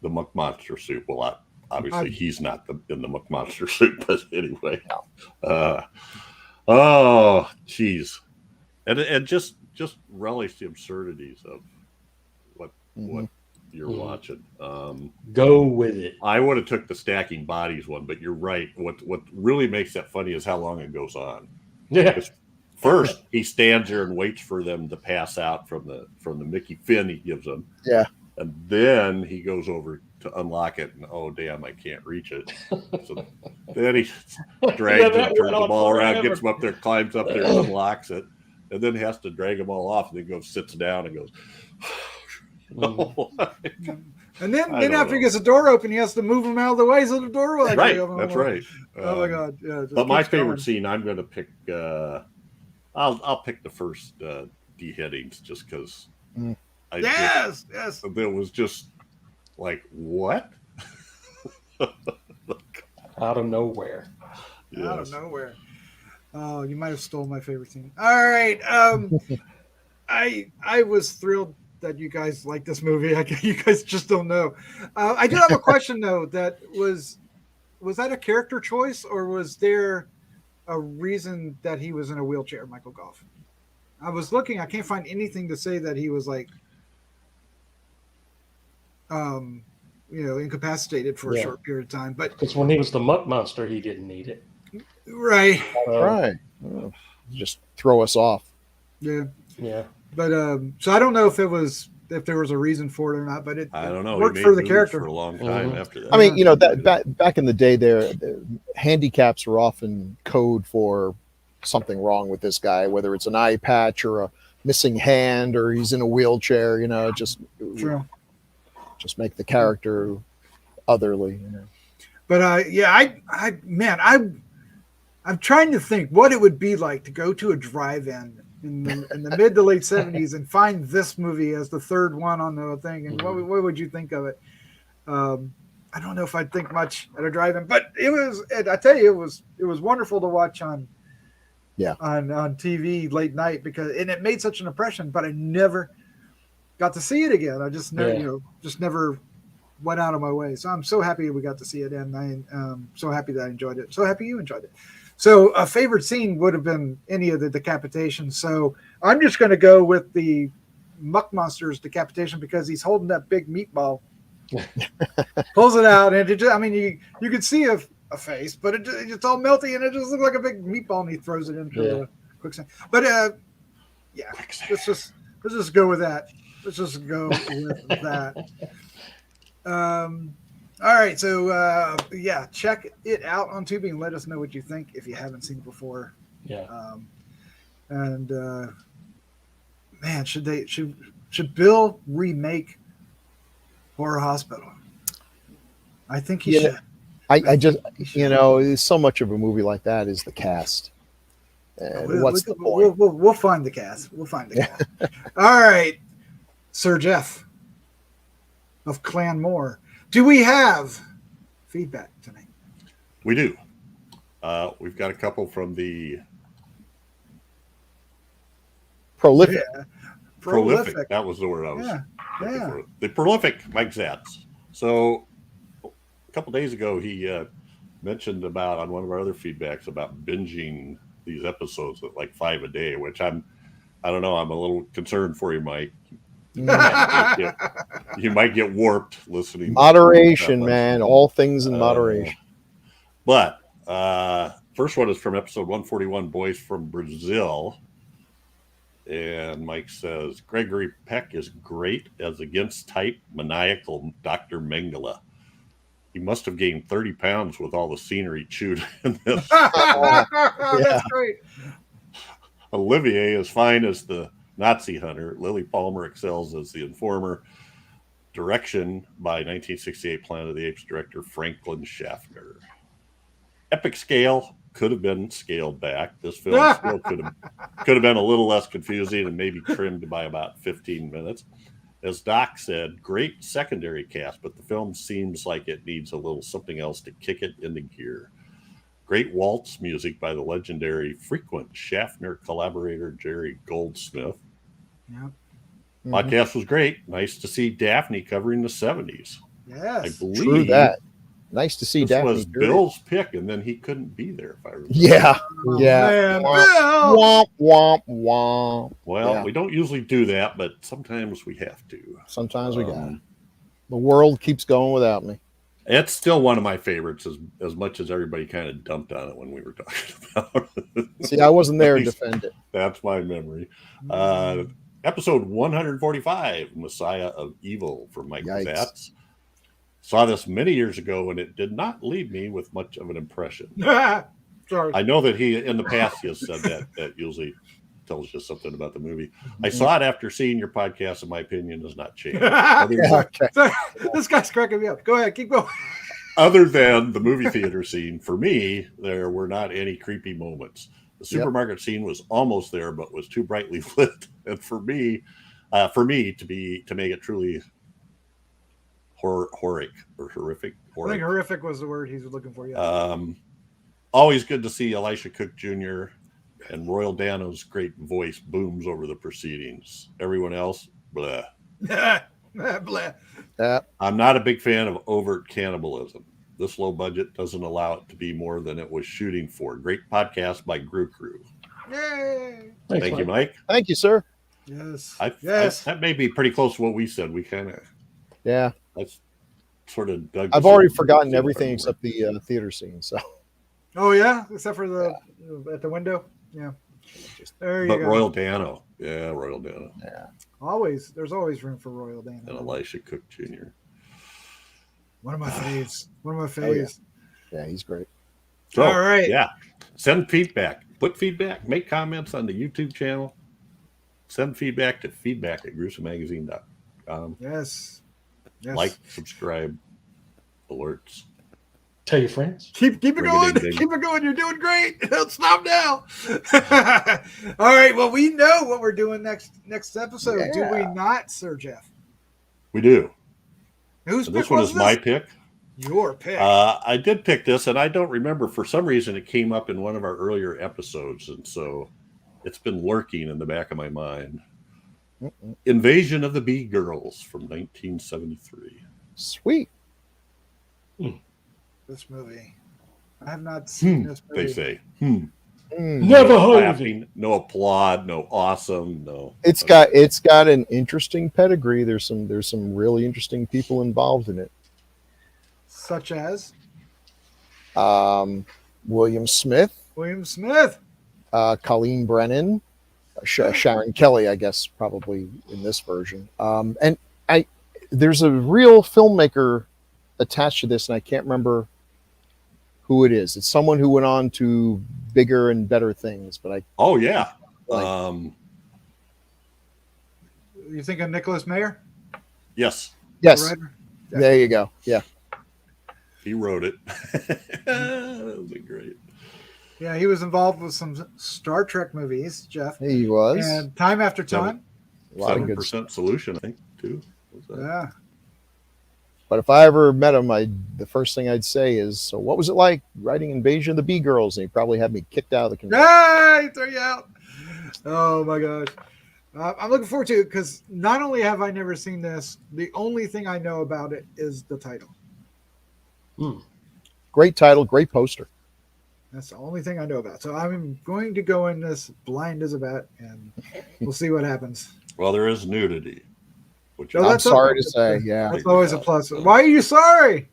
the Muck Monster suit. Well, obviously he's not in the Muck Monster suit, but anyway. Oh, geez, and just relish the absurdities of what you're watching. Go with it. I would have took the stacking bodies one, but you're right. What really makes that funny is how long it goes on. Yeah. First, he stands there and waits for them to pass out from the Mickey Finn he gives them. Yeah. And then he goes over to unlock it, and oh damn, I can't reach it. So then he drags him, turns them all around, gets him up there, climbs up there, and unlocks it, and then has to drag them all off, and then goes, sits down, and goes. And then after he gets the door open, he has to move them out of the way so the door will right. That's right. Oh my god! Yeah. But my favorite scene, I'm going to pick. I'll pick the first beheadings just because. Yes. There was just like what? Out of nowhere. Yes. Out of nowhere. Oh, you might have stolen my favorite scene. All right. I was thrilled that you guys like this movie. You guys just don't know. I do have a question though. That was that a character choice, or was there a reason that he was in a wheelchair, Michael Gough? I was looking. I can't find anything to say that he was like, incapacitated for a short period of time. But because when he was the Muck Monster, he didn't need it. Right. Right. Oh, just throw us off. Yeah. Yeah. But so I don't know if there was a reason for it or not, but I don't know. Worked He for made the movies character for a long time after that. I mean, that back in the day, the handicaps were often code for something wrong with this guy, whether it's an eye patch or a missing hand or he's in a wheelchair. Just make the character otherly. But I'm trying to think what it would be like to go to a drive-in in the mid to late 70s and find this movie as the third one on the thing. And what would you think of it? I don't know if I'd think much at a drive-in, but I tell you, it was wonderful to watch on TV late night and it made such an impression, but I never got to see it again. I just never went out of my way. So I'm so happy we got to see it, and I'm so happy that I enjoyed it. So happy you enjoyed it. So a favorite scene would have been any of the decapitation. So I'm just going to go with the Muck Monster's decapitation because he's holding that big meatball, pulls it out, and you could see a face, but it's all melty, and it just looks like a big meatball, and he throws it into the quicksand. But let's just go with that. Let's just go with that. All right, so check it out on Tubi and let us know what you think if you haven't seen it before. Yeah. Man, should Bill remake Horror Hospital? I think he should. I just so much of a movie like that is the cast. What's the point? We'll find the cast. All right, Sir Jeff of Clan Mohr. Do we have feedback tonight? We do. We've got a couple from the Prolific. Yeah. prolific. That was the word I was looking for. The prolific Mike Zatz. So a couple days ago, he mentioned about on one of our other feedbacks about binging these episodes at like 5 a day, which I don't know. I'm a little concerned for you, Mike. You might get warped listening. Moderation, man. All things in moderation. But first one is from episode 141, Boys from Brazil. And Mike says, Gregory Peck is great as against type maniacal Dr. Mengele. He must have gained 30 pounds with all the scenery chewed in this. That's great. Olivier is fine as the Nazi hunter. Lily Palmer excels as the informer. Direction by 1968 Planet of the Apes director Franklin Schaffner. Epic scale could have been scaled back. This film still could have been a little less confusing and maybe trimmed by about 15 minutes. As Doc said, great secondary cast, but the film seems like it needs a little something else to kick it into gear. Great waltz music by the legendary frequent Schaffner collaborator Jerry Goldsmith. Yep. Podcast was great. Nice to see Daphne covering the 70s. Yes. I believe True that. Nice to see this Daphne. was Bill's pick, and then he couldn't be there, if I remember. Yeah. Man, Womp, womp, womp. Well, we don't usually do that, but sometimes we have to. Sometimes we got it. The world keeps going without me. It's still one of my favorites, as much as everybody kind of dumped on it when we were talking about it. See, I wasn't there to defend it. That's my memory. Episode 145, Messiah of Evil from Mike Zatz. Saw this many years ago, and it did not leave me with much of an impression. Sorry. I know that he, in the past, he has said that usually tells you something about the movie. I saw it after seeing your podcast, and my opinion has not changed. This guy's cracking me up. Go ahead, keep going. Other than the movie theater scene, for me, there were not any creepy moments. The supermarket scene was almost there, but was too brightly lit, and for me to make it truly horrific. I think horrific was the word he's looking for. Yeah. Always good to see Elisha Cook Jr. and Royal Dano's great voice booms over the proceedings. Everyone else, blah. Blah. I'm not a big fan of overt cannibalism. This low budget doesn't allow it to be more than it was shooting for. Great podcast by Grue Crew. Yay! Thank you, Mike. Thank you, sir. Yes. That may be pretty close to what we said. We kind of that's sort of dug. I've already forgotten everything except the theater scene. So. Oh yeah, except for the at the window. Yeah. There you go. But Royal Dano. Yeah, Royal Dano. Yeah. There's always room for Royal Dano. And Elisha Cook Jr. One of my faves. Oh, yeah, he's great. So, all right. Yeah. Send feedback. Put feedback. Make comments on the YouTube channel. Send feedback to feedback@gruesomemagazine.com. Yes. Like, subscribe, alerts. Tell your friends. Keep it going. Keep it going. You're doing great. Don't stop now. All right. Well, we know what we're doing next episode. Yeah. Do we not, Sir Jeff? We do. Whose so pick this one was is my pick. Your pick. I did pick this, and I don't remember. For some reason, it came up in one of our earlier episodes, and so it's been lurking in the back of my mind. Invasion of the Bee Girls from 1973. Sweet. This movie. I have not seen this movie. They say. Never heard of it. No applaud, no awesome, no. It's got an interesting pedigree. There's some really interesting people involved in it. Such as William Smith. Colleen Brennan. Sharon Kelly, I guess, probably in this version. And there's a real filmmaker attached to this, and I can't remember who it is. It's someone who went on to bigger and better things. But you think of Nicholas Mayer? Yes. Yes. There you go. Yeah. He wrote it. That would be great. Yeah, he was involved with some Star Trek movies, Jeff. He was. And Time After Time. 7% Solution, I think, too. Yeah. But if I ever met him, the first thing I'd say is, "So what was it like writing Invasion of the Bee Girls?" And he'd probably have me kicked out of the convention. Yeah, he threw you out. Oh my gosh. I'm looking forward to it because not only have I never seen this, the only thing I know about it is the title. Great title, great poster. That's the only thing I know about. So I'm going to go in this blind as a bat, and we'll see what happens. Well, there is nudity, which Oh, I'm that's sorry okay. to say, yeah. That's always a plus. Why are you sorry?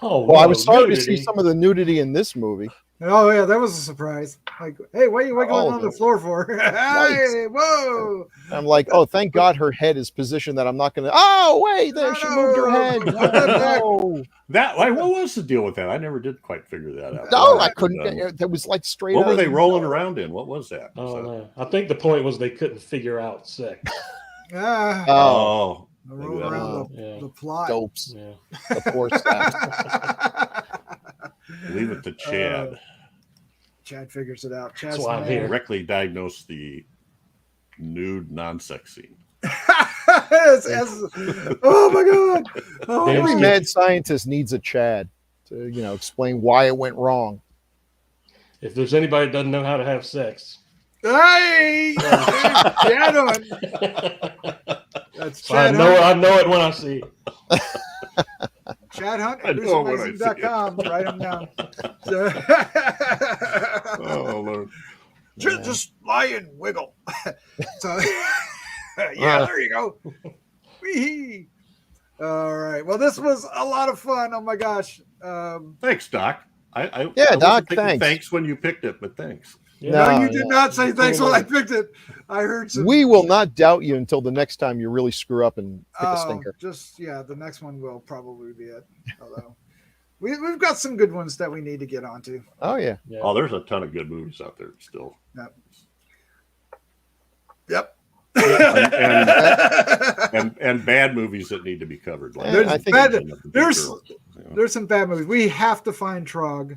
Oh, Well, I no, was sorry to nudity. see some of the nudity in this movie. Oh yeah, that was a surprise. Like, hey, what are you wiggling on the floor for? Hey, whoa! I'm like, oh, thank God her head is positioned that I'm not going to. Oh, wait, there she moved her head. No, What was the deal with that? I never did quite figure that out. no, I couldn't. That was like straight. What out were they of- rolling around in? What was that? Oh, man. I think the point was they couldn't figure out sex. Ah, Oh, roll around Yeah. the plot. dopes. Yeah. The poor staff. Leave it to Chad. Chad figures it out. Chad's That's why I'm the man. here. Correctly diagnose the nude non-sex scene. Oh my god! Oh, Damn Every Steve. mad scientist needs a Chad to, explain why it went wrong. If there's anybody that doesn't know how to have sex, hey, Chad on. That's I Chad know Hunt. it when I see it. Chad Hunt I at know when I see it. gruesomemagazine.com. Write him down. Oh Lord! Just lie and wiggle. So, yeah, there you go. Wee-hee. All right. Well, this was a lot of fun. Oh my gosh. Thanks, Doc. I Yeah, wasn't Doc, thinking thanks. Thanks when you picked it, but thanks. Yeah. No, No, you did not say thanks when I picked it. I heard some. We will not doubt you until the next time you really screw up and pick a stinker. The next one will probably be it. Although we've got some good ones that we need to get onto. Oh, yeah. Yeah. Oh, there's a ton of good movies out there still. Yep. And bad movies that need to be covered. Like There's Invasion bad- of the Bee there's- Girls, you know. There's some bad movies. We have to find Trog.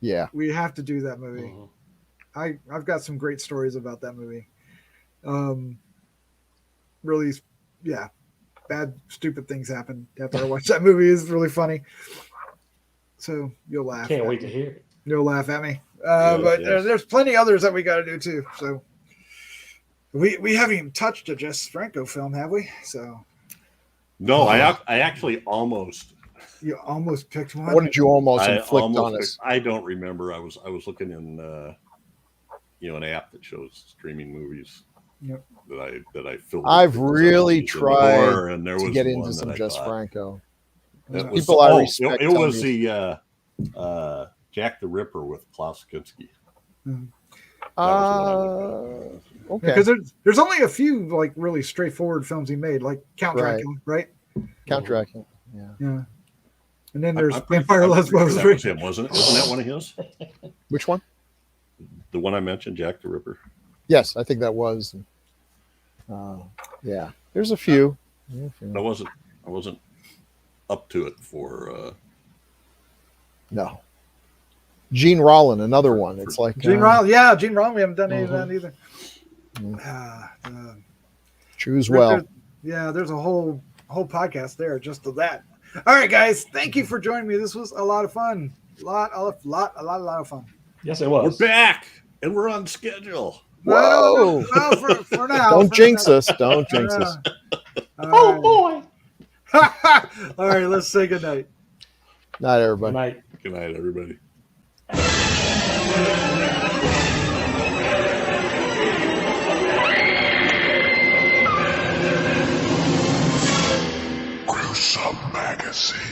Yeah. We have to do that movie. Mhm. I've got some great stories about that movie. Really, yeah, bad, stupid things happen after I watch that movie. It's really funny. So you'll laugh. Can't at wait me. to hear it. You'll laugh at me. Yes, But yes. there's plenty others that we got to do too. So we haven't even touched a Jess Franco film, have we? So No, I actually almost. you almost picked one. What did you almost I inflict almost on us? I don't remember. I was looking in an app that shows streaming movies. Yep. That I filtered. I've because I really wanted to know tried more, and there To was get one into that some I Jess thought- Franco. It was, People I respect It tell was me the Jack the Ripper with Klaus Kinski. Mhm. Okay. Because there's only a few like really straightforward films he made, like Count Right. Dracula, right? Count Dracula. Yeah. Yeah. And then there's I'm pretty Vampire sure Lesbos. that was him, wasn't it? Wasn't that one of his? Which one? The one I mentioned, Jack the Ripper. Yes, I think that was. Yeah. There's a few. I wasn't up to it for. No. Gene Rollin, another one. It's like Gene Rollin. Yeah, Gene Rollin. We haven't done any of that either. Mhm. Choose well. There's a whole podcast there just of that. All right, guys. Thank you for joining me. This was a lot of fun. A lot of fun. Yes, it We're was. back and we're on schedule. Whoa! Well, for now. Don't jinx us. Don't jinx us. Oh, boy. All right, let's say goodnight. Not Good everybody. night. Good night, everybody. Gruesome Magazine.